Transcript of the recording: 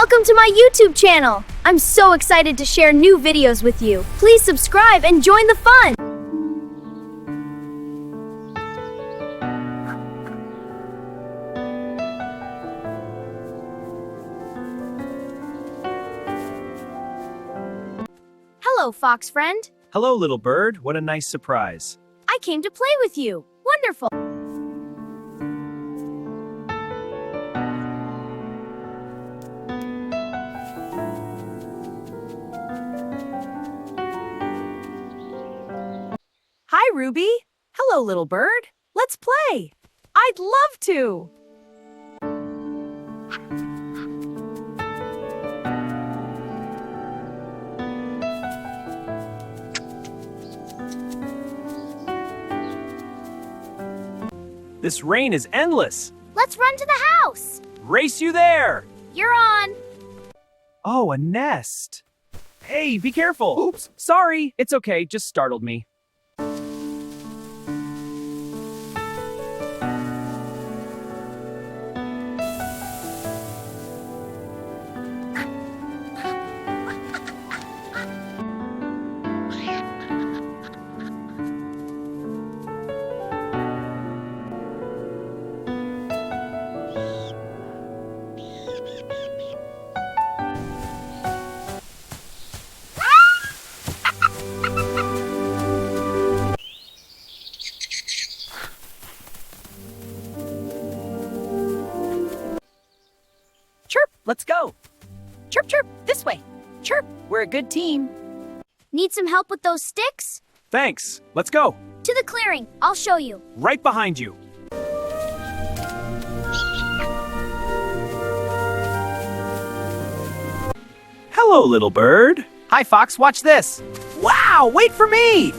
Welcome to my YouTube channel! I'm so excited to share new videos with you. Please subscribe and join the fun! Hello, fox friend. Hello, little bird. What a nice surprise. I came to play with you. Wonderful! Hi, Ruby. Hello, little bird. Let's play. I'd love to. This rain is endless. Let's run to the house! Race you there! You're on! Oh, a nest. Hey, be careful. Oops, sorry. It's okay, just startled me. Chirp, let's go. Chirp, chirp, this way. Chirp, we're a good team. Need some help with those sticks? Thanks. Let's go. To the clearing. I'll show you. Right behind you. Hello, little bird. Hi, Fox, watch this. Wow, wait for me!